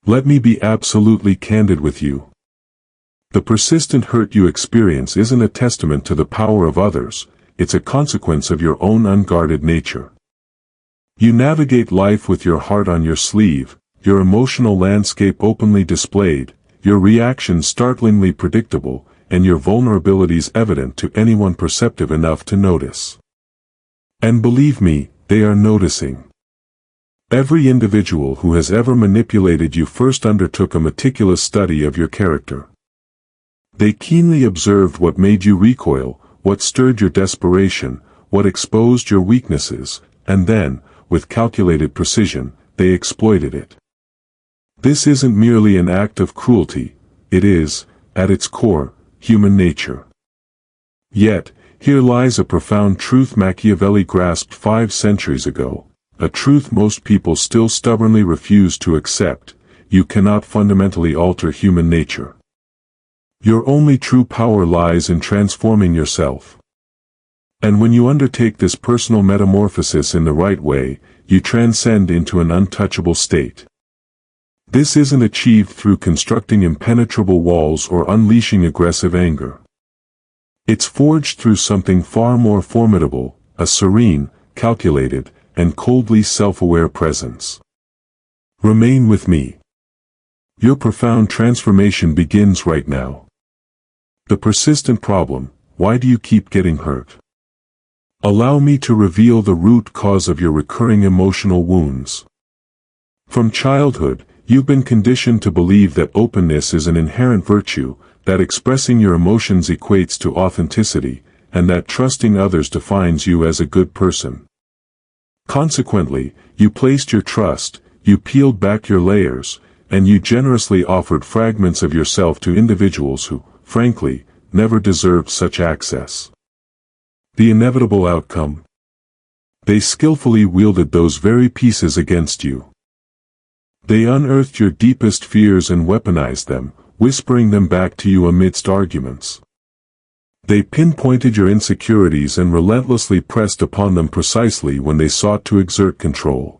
Let me be absolutely candid with you. The persistent hurt you experience isn't a testament to the power of others, it's a consequence of your own unguarded nature. You navigate life with your heart on your sleeve, your emotional landscape openly displayed, your reactions startlingly predictable, and your vulnerabilities evident to anyone perceptive enough to notice. And believe me, they are noticing. Every individual who has ever manipulated you first undertook a meticulous study of your character. They keenly observed what made you recoil, what stirred your desperation, what exposed your weaknesses, and then, with calculated precision, they exploited it. This isn't merely an act of cruelty, it is, at its core, human nature. Yet, here lies a profound truth Machiavelli grasped 5 centuries ago, a truth most people still stubbornly refuse to accept: you cannot fundamentally alter human nature. Your only true power lies in transforming yourself. And when you undertake this personal metamorphosis in the right way, you transcend into an untouchable state. This isn't achieved through constructing impenetrable walls or unleashing aggressive anger. It's forged through something far more formidable, a serene, calculated, and coldly self-aware presence. Remain with me. Your profound transformation begins right now. The persistent problem: why do you keep getting hurt? Allow me to reveal the root cause of your recurring emotional wounds. From childhood, you've been conditioned to believe that openness is an inherent virtue, that expressing your emotions equates to authenticity, and that trusting others defines you as a good person. Consequently, you placed your trust, you peeled back your layers, and you generously offered fragments of yourself to individuals who, frankly, never deserved such access. The inevitable outcome? They skillfully wielded those very pieces against you. They unearthed your deepest fears and weaponized them, whispering them back to you amidst arguments. They pinpointed your insecurities and relentlessly pressed upon them precisely when they sought to exert control.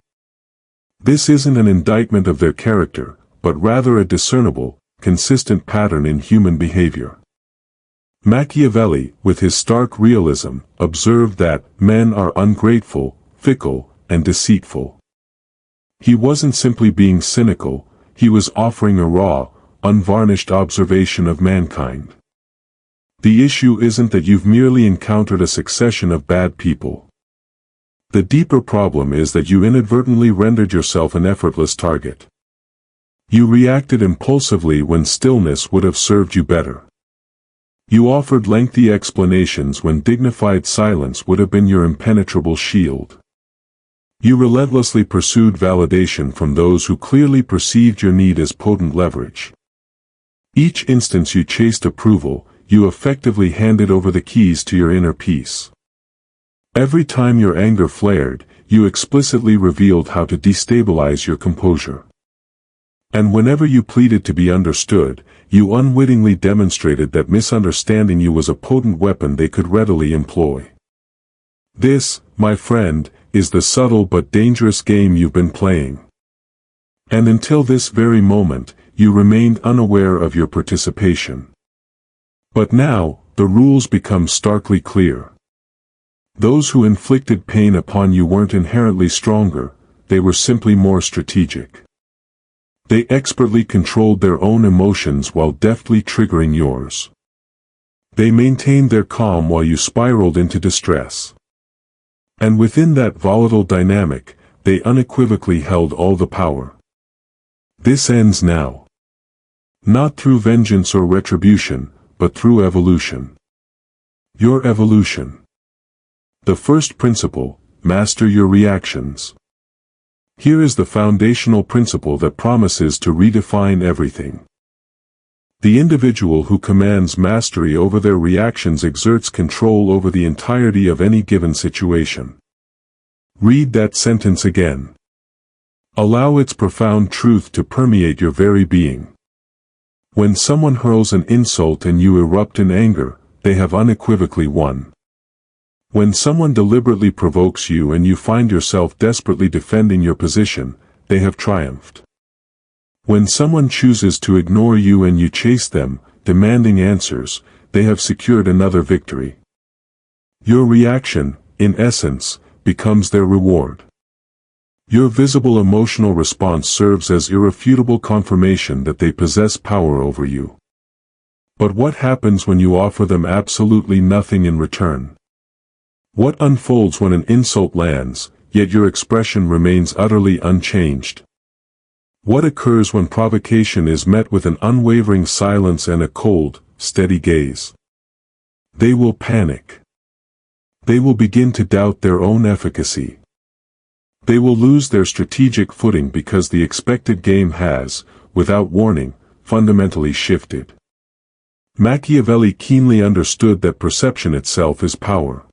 This isn't an indictment of their character, but rather a discernible, consistent pattern in human behavior. Machiavelli, with his stark realism, observed that men are ungrateful, fickle, and deceitful. He wasn't simply being cynical, he was offering a raw, unvarnished observation of mankind. The issue isn't that you've merely encountered a succession of bad people. The deeper problem is that you inadvertently rendered yourself an effortless target. You reacted impulsively when stillness would have served you better. You offered lengthy explanations when dignified silence would have been your impenetrable shield. You relentlessly pursued validation from those who clearly perceived your need as potent leverage. Each instance you chased approval, you effectively handed over the keys to your inner peace. Every time your anger flared, you explicitly revealed how to destabilize your composure. And whenever you pleaded to be understood, you unwittingly demonstrated that misunderstanding you was a potent weapon they could readily employ. This, my friend, is the subtle but dangerous game you've been playing. And until this very moment, you remained unaware of your participation. But now, the rules become starkly clear. Those who inflicted pain upon you weren't inherently stronger, they were simply more strategic. They expertly controlled their own emotions while deftly triggering yours. They maintained their calm while you spiraled into distress. And within that volatile dynamic, they unequivocally held all the power. This ends now. Not through vengeance or retribution, but through evolution. Your evolution. The first principle: master your reactions. Here is the foundational principle that promises to redefine everything. The individual who commands mastery over their reactions exerts control over the entirety of any given situation. Read that sentence again. Allow its profound truth to permeate your very being. When someone hurls an insult and you erupt in anger, they have unequivocally won. When someone deliberately provokes you and you find yourself desperately defending your position, they have triumphed. When someone chooses to ignore you and you chase them, demanding answers, they have secured another victory. Your reaction, in essence, becomes their reward. Your visible emotional response serves as irrefutable confirmation that they possess power over you. But what happens when you offer them absolutely nothing in return? What unfolds when an insult lands, yet your expression remains utterly unchanged? What occurs when provocation is met with an unwavering silence and a cold, steady gaze? They will panic. They will begin to doubt their own efficacy. They will lose their strategic footing because the expected game has, without warning, fundamentally shifted. Machiavelli keenly understood that perception itself is power.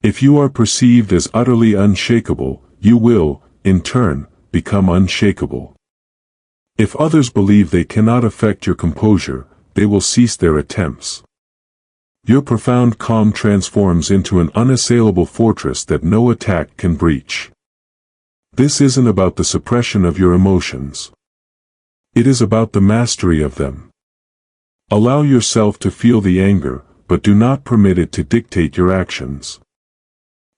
If you are perceived as utterly unshakable, you will, in turn, become unshakable. If others believe they cannot affect your composure, they will cease their attempts. Your profound calm transforms into an unassailable fortress that no attack can breach. This isn't about the suppression of your emotions. It is about the mastery of them. Allow yourself to feel the anger, but do not permit it to dictate your actions.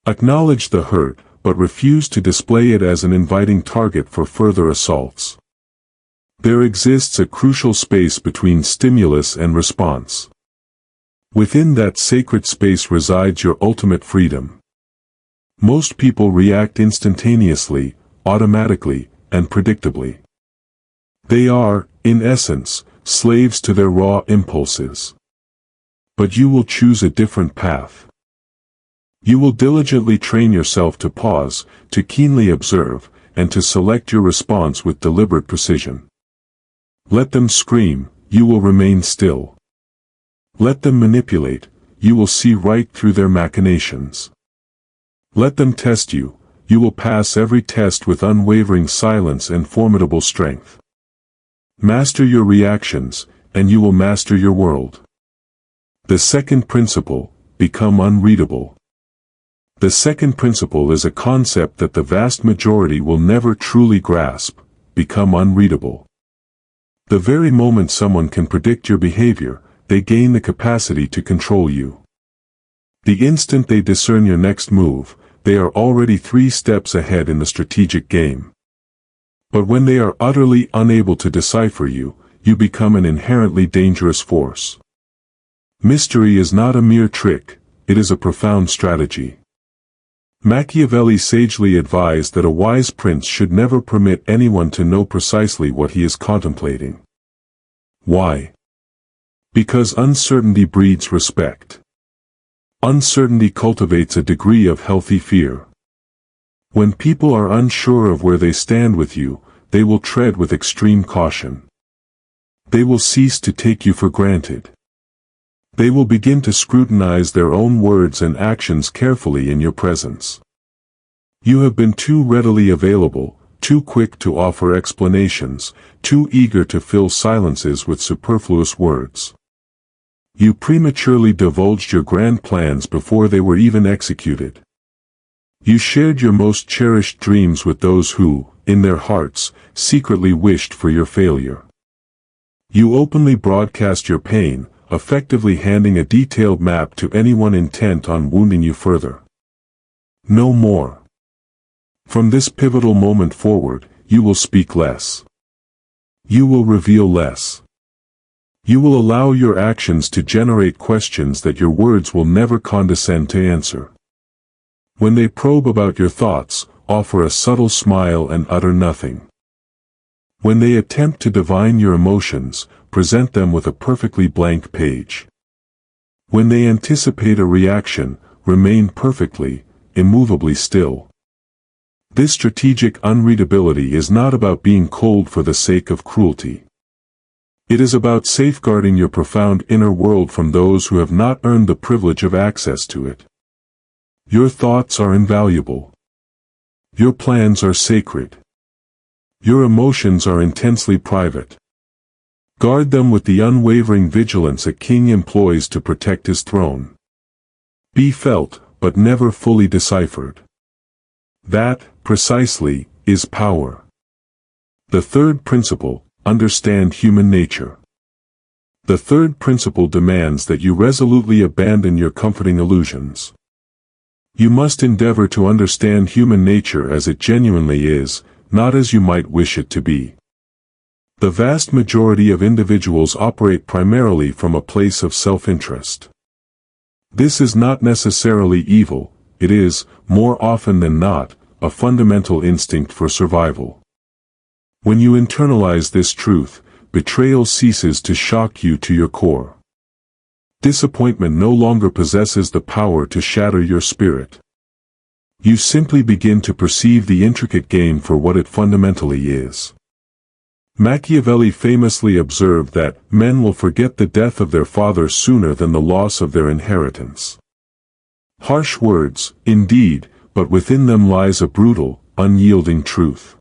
Acknowledge the hurt, but refuse to display it as an inviting target for further assaults. There exists a crucial space between stimulus and response. Within that sacred space resides your ultimate freedom. Most people react instantaneously, automatically, and predictably. They are, in essence, slaves to their raw impulses. But you will choose a different path. You will diligently train yourself to pause, to keenly observe, and to select your response with deliberate precision. Let them scream, you will remain still. Let them manipulate, you will see right through their machinations. Let them test you, you will pass every test with unwavering silence and formidable strength. Master your reactions, and you will master your world. The second principle, become unreadable. The second principle is a concept that the vast majority will never truly grasp: become unreadable. The very moment someone can predict your behavior, they gain the capacity to control you. The instant they discern your next move, they are already 3 steps ahead in the strategic game. But when they are utterly unable to decipher you, you become an inherently dangerous force. Mystery is not a mere trick, it is a profound strategy. Machiavelli sagely advised that a wise prince should never permit anyone to know precisely what he is contemplating. Why? Because uncertainty breeds respect. Uncertainty cultivates a degree of healthy fear. When people are unsure of where they stand with you, they will tread with extreme caution. They will cease to take you for granted. They will begin to scrutinize their own words and actions carefully in your presence. You have been too readily available, too quick to offer explanations, too eager to fill silences with superfluous words. You prematurely divulged your grand plans before they were even executed. You shared your most cherished dreams with those who, in their hearts, secretly wished for your failure. You openly broadcast your pain, effectively handing a detailed map to anyone intent on wounding you further. No more. From this pivotal moment forward, you will speak less. You will reveal less. You will allow your actions to generate questions that your words will never condescend to answer. When they probe about your thoughts, offer a subtle smile and utter nothing. When they attempt to divine your emotions, present them with a perfectly blank page. When they anticipate a reaction, remain perfectly, immovably still. This strategic unreadability is not about being cold for the sake of cruelty. It is about safeguarding your profound inner world from those who have not earned the privilege of access to it. Your thoughts are invaluable. Your plans are sacred. Your emotions are intensely private. Guard them with the unwavering vigilance a king employs to protect his throne. Be felt, but never fully deciphered. That, precisely, is power. The third principle, understand human nature. The third principle demands that you resolutely abandon your comforting illusions. You must endeavor to understand human nature as it genuinely is, not as you might wish it to be. The vast majority of individuals operate primarily from a place of self-interest. This is not necessarily evil, it is, more often than not, a fundamental instinct for survival. When you internalize this truth, betrayal ceases to shock you to your core. Disappointment no longer possesses the power to shatter your spirit. You simply begin to perceive the intricate game for what it fundamentally is. Machiavelli famously observed that men will forget the death of their father sooner than the loss of their inheritance. Harsh words, indeed, but within them lies a brutal, unyielding truth.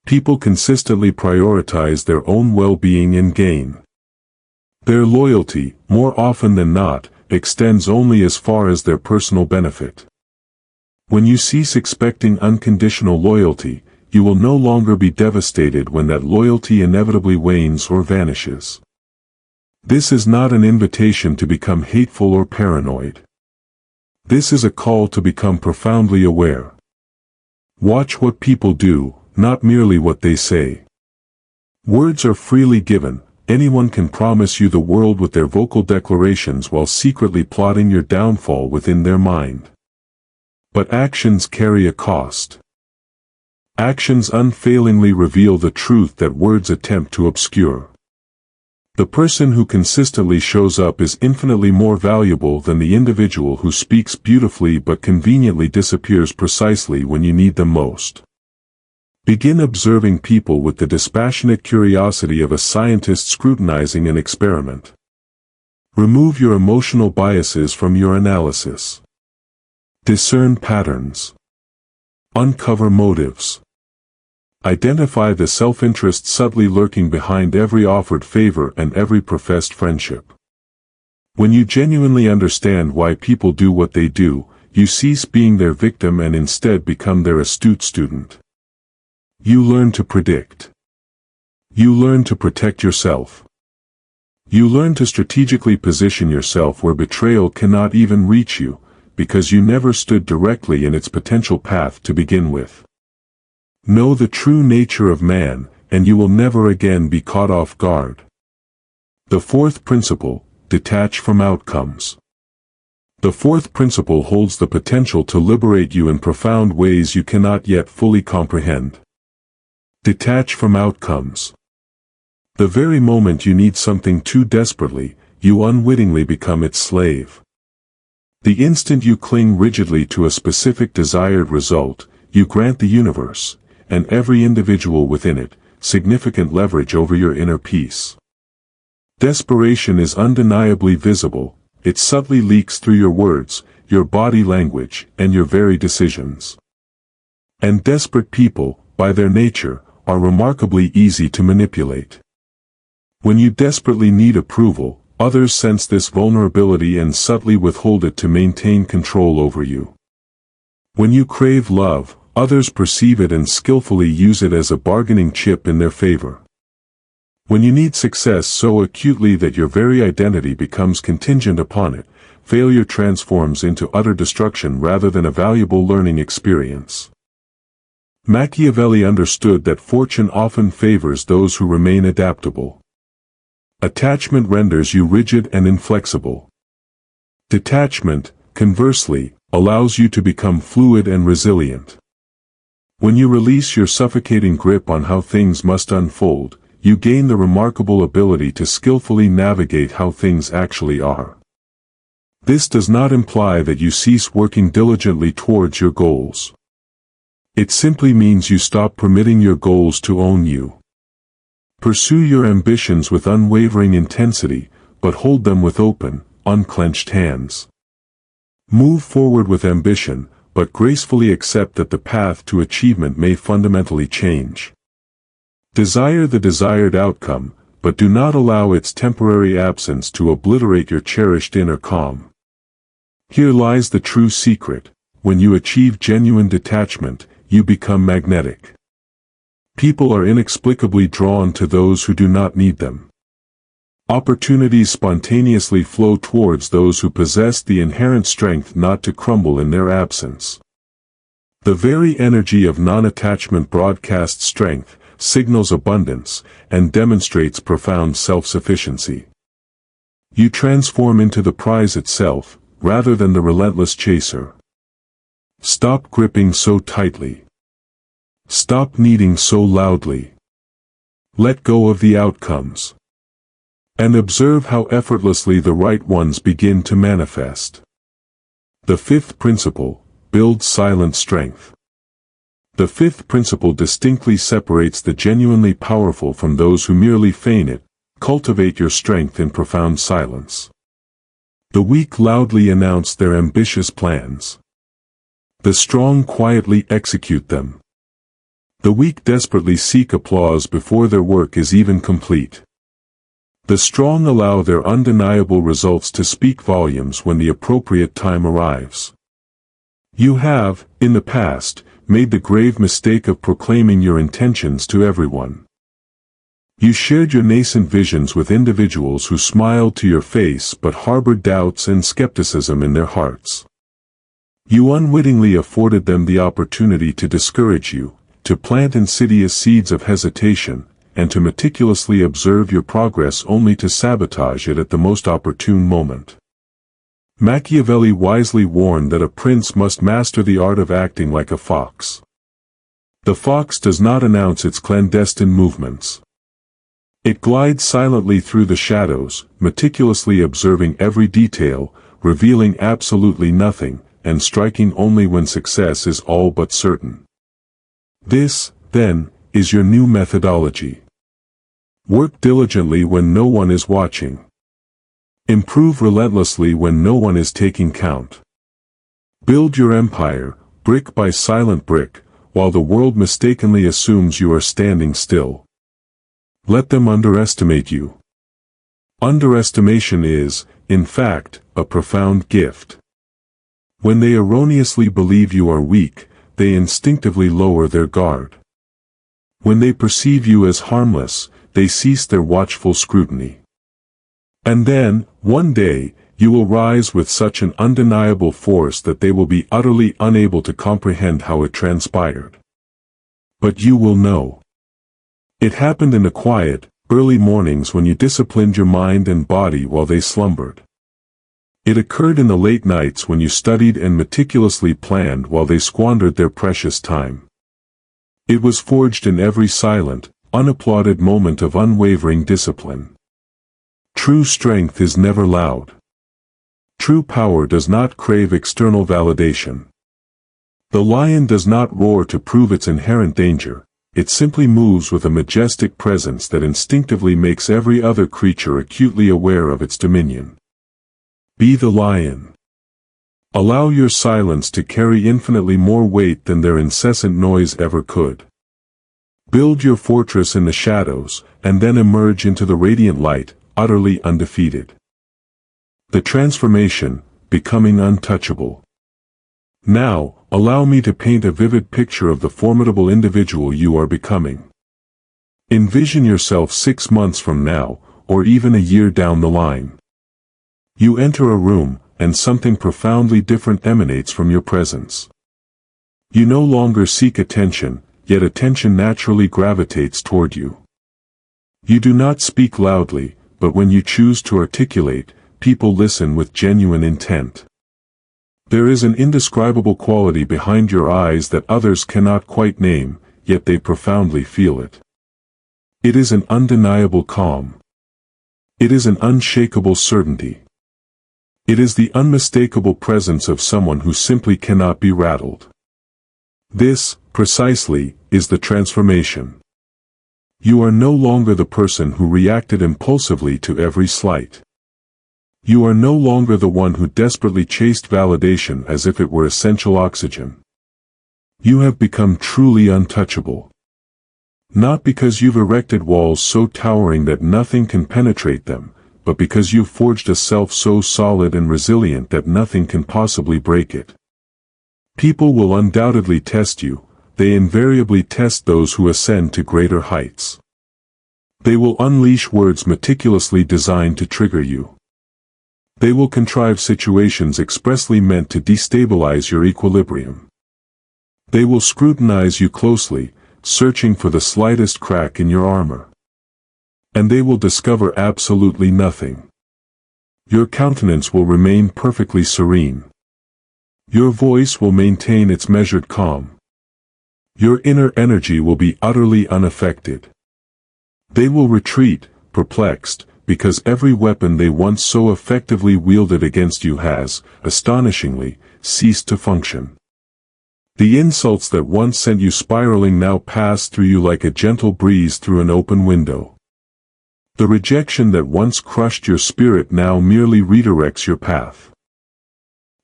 People consistently prioritize their own well-being and gain. Their loyalty, more often than not, extends only as far as their personal benefit. When you cease expecting unconditional loyalty, you will no longer be devastated when that loyalty inevitably wanes or vanishes. This is not an invitation to become hateful or paranoid. This is a call to become profoundly aware. Watch what people do, not merely what they say. Words are freely given. Anyone can promise you the world with their vocal declarations while secretly plotting your downfall within their mind. But actions carry a cost. Actions unfailingly reveal the truth that words attempt to obscure. The person who consistently shows up is infinitely more valuable than the individual who speaks beautifully but conveniently disappears precisely when you need them most. Begin observing people with the dispassionate curiosity of a scientist scrutinizing an experiment. Remove your emotional biases from your analysis. Discern patterns. Uncover motives. Identify the self-interest subtly lurking behind every offered favor and every professed friendship. When you genuinely understand why people do what they do, you cease being their victim and instead become their astute student. You learn to predict. You learn to protect yourself. You learn to strategically position yourself where betrayal cannot even reach you, because you never stood directly in its potential path to begin with. Know the true nature of man, and you will never again be caught off guard. The fourth principle, detach from outcomes. The fourth principle holds the potential to liberate you in profound ways you cannot yet fully comprehend. Detach from outcomes. The very moment you need something too desperately, you unwittingly become its slave. The instant you cling rigidly to a specific desired result, you grant the universe, and every individual within it, significant leverage over your inner peace. Desperation is undeniably visible, it subtly leaks through your words, your body language, and your very decisions. And desperate people, by their nature, are remarkably easy to manipulate. When you desperately need approval, others sense this vulnerability and subtly withhold it to maintain control over you. When you crave love, others perceive it and skillfully use it as a bargaining chip in their favor. When you need success so acutely that your very identity becomes contingent upon it, failure transforms into utter destruction rather than a valuable learning experience. Machiavelli understood that fortune often favors those who remain adaptable. Attachment renders you rigid and inflexible. Detachment, conversely, allows you to become fluid and resilient. When you release your suffocating grip on how things must unfold, you gain the remarkable ability to skillfully navigate how things actually are. This does not imply that you cease working diligently towards your goals. It simply means you stop permitting your goals to own you. Pursue your ambitions with unwavering intensity, but hold them with open, unclenched hands. Move forward with ambition, but gracefully accept that the path to achievement may fundamentally change. Desire the desired outcome, but do not allow its temporary absence to obliterate your cherished inner calm. Here lies the true secret: when you achieve genuine detachment, you become magnetic. People are inexplicably drawn to those who do not need them. Opportunities spontaneously flow towards those who possess the inherent strength not to crumble in their absence. The very energy of non-attachment broadcasts strength, signals abundance, and demonstrates profound self-sufficiency. You transform into the prize itself, rather than the relentless chaser. Stop gripping so tightly. Stop needing so loudly. Let go of the outcomes. And observe how effortlessly the right ones begin to manifest. The fifth principle, build silent strength. The fifth principle distinctly separates the genuinely powerful from those who merely feign it. Cultivate your strength in profound silence. The weak loudly announce their ambitious plans. The strong quietly execute them. The weak desperately seek applause before their work is even complete. The strong allow their undeniable results to speak volumes when the appropriate time arrives. You have, in the past, made the grave mistake of proclaiming your intentions to everyone. You shared your nascent visions with individuals who smiled to your face but harbored doubts and skepticism in their hearts. You unwittingly afforded them the opportunity to discourage you, to plant insidious seeds of hesitation, and to meticulously observe your progress only to sabotage it at the most opportune moment. Machiavelli wisely warned that a prince must master the art of acting like a fox. The fox does not announce its clandestine movements. It glides silently through the shadows, meticulously observing every detail, revealing absolutely nothing, and striking only when success is all but certain. This, then, is your new methodology. Work diligently when no one is watching. Improve relentlessly when no one is taking count. Build your empire, brick by silent brick, while the world mistakenly assumes you are standing still. Let them underestimate you. Underestimation is, in fact, a profound gift. When they erroneously believe you are weak, they instinctively lower their guard. When they perceive you as harmless, they cease their watchful scrutiny. And then, one day, you will rise with such an undeniable force that they will be utterly unable to comprehend how it transpired. But you will know. It happened in the quiet, early mornings when you disciplined your mind and body while they slumbered. It occurred in the late nights when you studied and meticulously planned while they squandered their precious time. It was forged in every silent, unapplauded moment of unwavering discipline. True strength is never loud. True power does not crave external validation. The lion does not roar to prove its inherent danger, it simply moves with a majestic presence that instinctively makes every other creature acutely aware of its dominion. Be the lion. Allow your silence to carry infinitely more weight than their incessant noise ever could. Build your fortress in the shadows, and then emerge into the radiant light, utterly undefeated. The transformation, becoming untouchable. Now, allow me to paint a vivid picture of the formidable individual you are becoming. Envision yourself 6 months from now, or even a year down the line. You enter a room, and something profoundly different emanates from your presence. You no longer seek attention, yet attention naturally gravitates toward you. You do not speak loudly, but when you choose to articulate, people listen with genuine intent. There is an indescribable quality behind your eyes that others cannot quite name, yet they profoundly feel it. It is an undeniable calm. It is an unshakable certainty. It is the unmistakable presence of someone who simply cannot be rattled. This, precisely, is the transformation. You are no longer the person who reacted impulsively to every slight. You are no longer the one who desperately chased validation as if it were essential oxygen. You have become truly untouchable. Not because you've erected walls so towering that nothing can penetrate them, but because you've forged a self so solid and resilient that nothing can possibly break it. People will undoubtedly test you, they invariably test those who ascend to greater heights. They will unleash words meticulously designed to trigger you. They will contrive situations expressly meant to destabilize your equilibrium. They will scrutinize you closely, searching for the slightest crack in your armor. And they will discover absolutely nothing. Your countenance will remain perfectly serene. Your voice will maintain its measured calm. Your inner energy will be utterly unaffected. They will retreat, perplexed, because every weapon they once so effectively wielded against you has, astonishingly, ceased to function. The insults that once sent you spiraling now pass through you like a gentle breeze through an open window. The rejection that once crushed your spirit now merely redirects your path.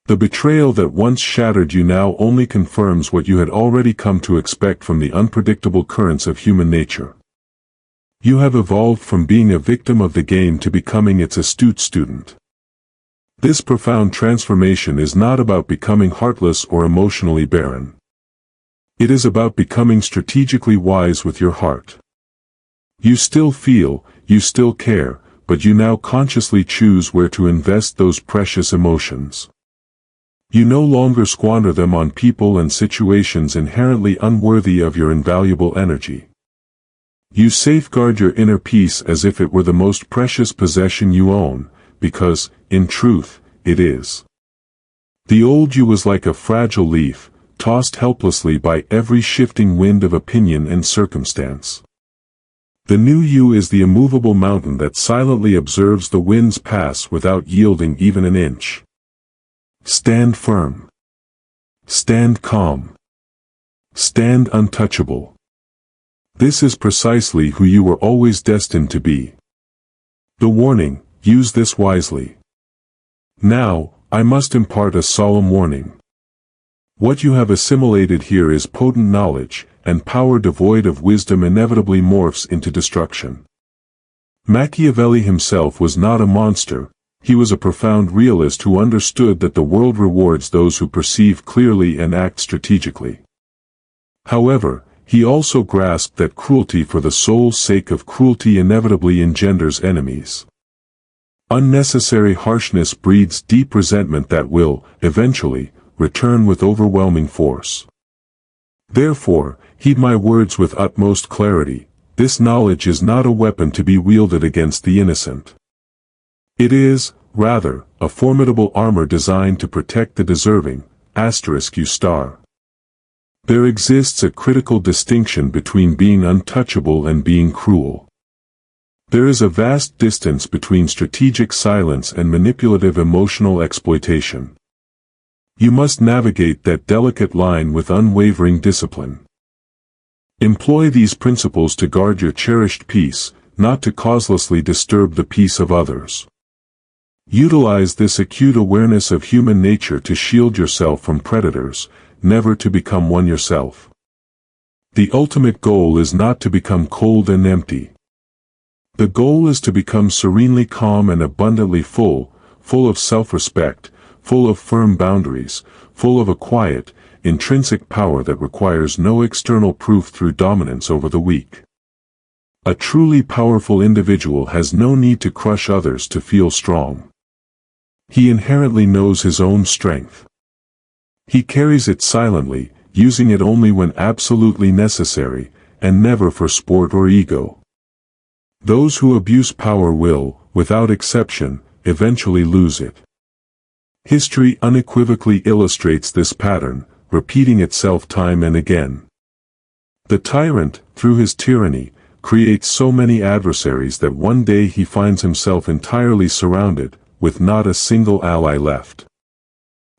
The betrayal that once shattered you now only confirms what you had already come to expect from the unpredictable currents of human nature. You have evolved from being a victim of the game to becoming its astute student. This profound transformation is not about becoming heartless or emotionally barren. It is about becoming strategically wise with your heart. You still feel, you still care, but you now consciously choose where to invest those precious emotions. You no longer squander them on people and situations inherently unworthy of your invaluable energy. You safeguard your inner peace as if it were the most precious possession you own, because, in truth, it is. The old you was like a fragile leaf, tossed helplessly by every shifting wind of opinion and circumstance. The new you is the immovable mountain that silently observes the winds pass without yielding even an inch. Stand firm. Stand calm. Stand untouchable. This is precisely who you were always destined to be. The warning, use this wisely. Now, I must impart a solemn warning. What you have assimilated here is potent knowledge, and power devoid of wisdom inevitably morphs into destruction. Machiavelli himself was not a monster, he was a profound realist who understood that the world rewards those who perceive clearly and act strategically. However, he also grasped that cruelty for the sole sake of cruelty inevitably engenders enemies. Unnecessary harshness breeds deep resentment that will, eventually, return with overwhelming force. Therefore, heed my words with utmost clarity. This knowledge is not a weapon to be wielded against the innocent. It is, rather, a formidable armor designed to protect the deserving. ****. There exists a critical distinction between being untouchable and being cruel. There is a vast distance between strategic silence and manipulative emotional exploitation. You must navigate that delicate line with unwavering discipline. Employ these principles to guard your cherished peace, not to causelessly disturb the peace of others. Utilize this acute awareness of human nature to shield yourself from predators, never to become one yourself. The ultimate goal is not to become cold and empty. The goal is to become serenely calm and abundantly full of self-respect, full of firm boundaries, full of a quiet, intrinsic power that requires no external proof through dominance over the weak. A truly powerful individual has no need to crush others to feel strong. He inherently knows his own strength. He carries it silently, using it only when absolutely necessary, and never for sport or ego. Those who abuse power will, without exception, eventually lose it. History unequivocally illustrates this pattern, repeating itself time and again. The tyrant, through his tyranny, creates so many adversaries that one day he finds himself entirely surrounded, with not a single ally left.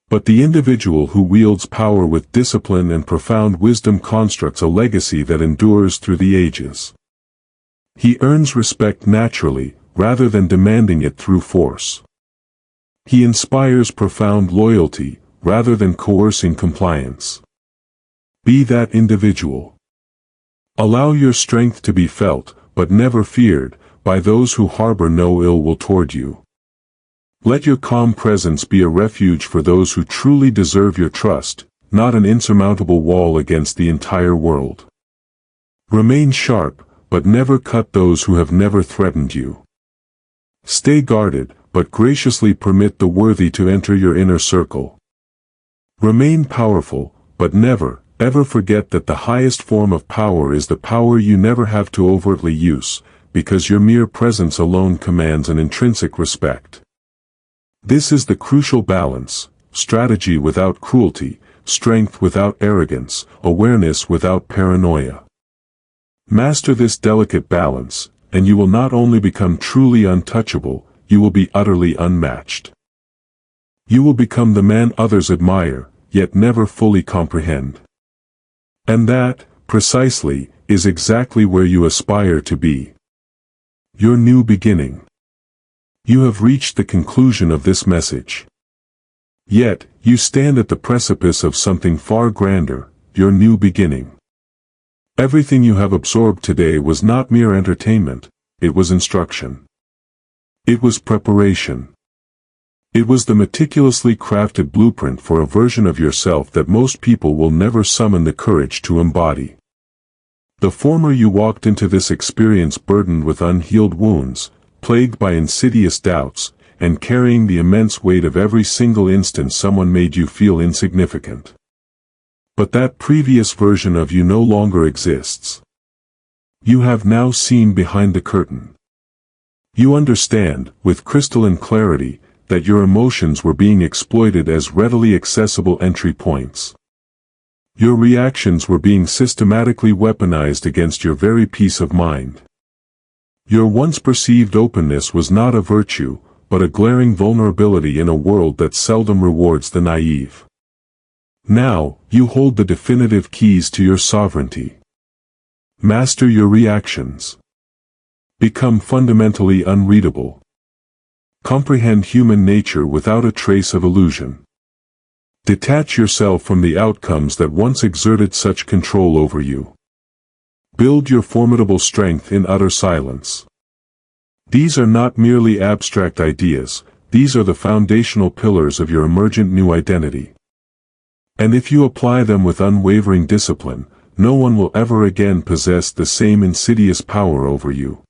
But the individual who wields power with discipline and profound wisdom constructs a legacy that endures through the ages. He earns respect naturally, rather than demanding it through force. He inspires profound loyalty, rather than coercing compliance. Be that individual. Allow your strength to be felt, but never feared, by those who harbor no ill will toward you. Let your calm presence be a refuge for those who truly deserve your trust, not an insurmountable wall against the entire world. Remain sharp, but never cut those who have never threatened you. Stay guarded, but graciously permit the worthy to enter your inner circle. Remain powerful, but never, ever forget that the highest form of power is the power you never have to overtly use, because your mere presence alone commands an intrinsic respect. This is the crucial balance: strategy without cruelty, strength without arrogance, awareness without paranoia. Master this delicate balance, and you will not only become truly untouchable, you will be utterly unmatched. You will become the man others admire, yet never fully comprehend. And that, precisely, is exactly where you aspire to be. Your new beginning. You have reached the conclusion of this message. Yet, you stand at the precipice of something far grander, your new beginning. Everything you have absorbed today was not mere entertainment, it was instruction. It was preparation. It was the meticulously crafted blueprint for a version of yourself that most people will never summon the courage to embody. The former you walked into this experience burdened with unhealed wounds, plagued by insidious doubts, and carrying the immense weight of every single instant someone made you feel insignificant. But that previous version of you no longer exists. You have now seen behind the curtain. You understand, with crystalline clarity, that your emotions were being exploited as readily accessible entry points. Your reactions were being systematically weaponized against your very peace of mind. Your once perceived openness was not a virtue, but a glaring vulnerability in a world that seldom rewards the naive. Now, you hold the definitive keys to your sovereignty. Master your reactions. Become fundamentally unreadable. Comprehend human nature without a trace of illusion. Detach yourself from the outcomes that once exerted such control over you. Build your formidable strength in utter silence. These are not merely abstract ideas, these are the foundational pillars of your emergent new identity. And if you apply them with unwavering discipline, no one will ever again possess the same insidious power over you.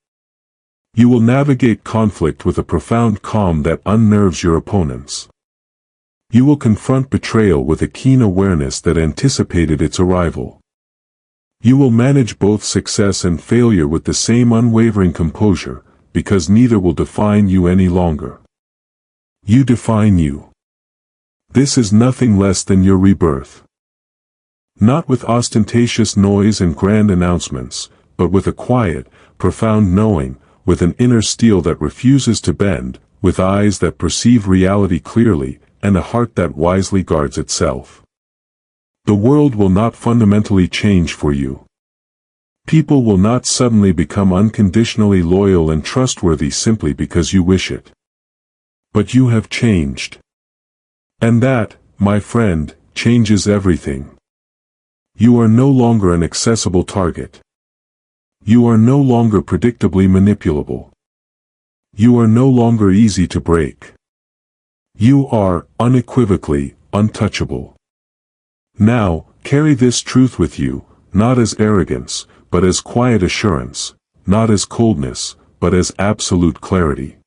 You will navigate conflict with a profound calm that unnerves your opponents. You will confront betrayal with a keen awareness that anticipated its arrival. You will manage both success and failure with the same unwavering composure, because neither will define you any longer. You define you. This is nothing less than your rebirth. Not with ostentatious noise and grand announcements, but with a quiet, profound knowing, with an inner steel that refuses to bend, with eyes that perceive reality clearly, and a heart that wisely guards itself. The world will not fundamentally change for you. People will not suddenly become unconditionally loyal and trustworthy simply because you wish it. But you have changed. And that, my friend, changes everything. You are no longer an accessible target. You are no longer predictably manipulable. You are no longer easy to break. You are, unequivocally, untouchable. Now, carry this truth with you, not as arrogance, but as quiet assurance, not as coldness, but as absolute clarity.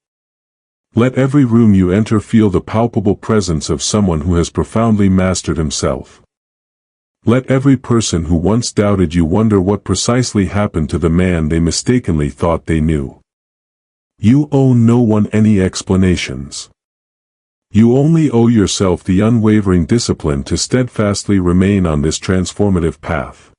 Let every room you enter feel the palpable presence of someone who has profoundly mastered himself. Let every person who once doubted you wonder what precisely happened to the man they mistakenly thought they knew. You owe no one any explanations. You only owe yourself the unwavering discipline to steadfastly remain on this transformative path.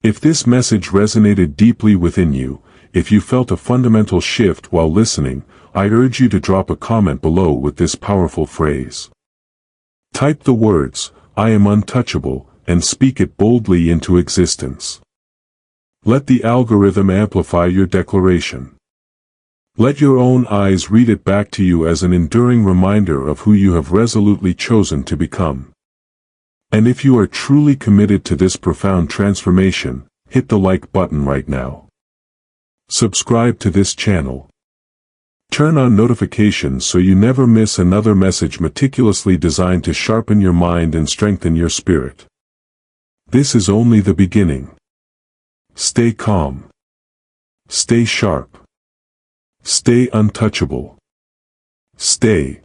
If this message resonated deeply within you, if you felt a fundamental shift while listening, I urge you to drop a comment below with this powerful phrase. Type the words, "I am untouchable," and speak it boldly into existence. Let the algorithm amplify your declaration. Let your own eyes read it back to you as an enduring reminder of who you have resolutely chosen to become. And if you are truly committed to this profound transformation, hit the like button right now. Subscribe to this channel. Turn on notifications so you never miss another message meticulously designed to sharpen your mind and strengthen your spirit. This is only the beginning. Stay calm. Stay sharp. Stay untouchable. Stay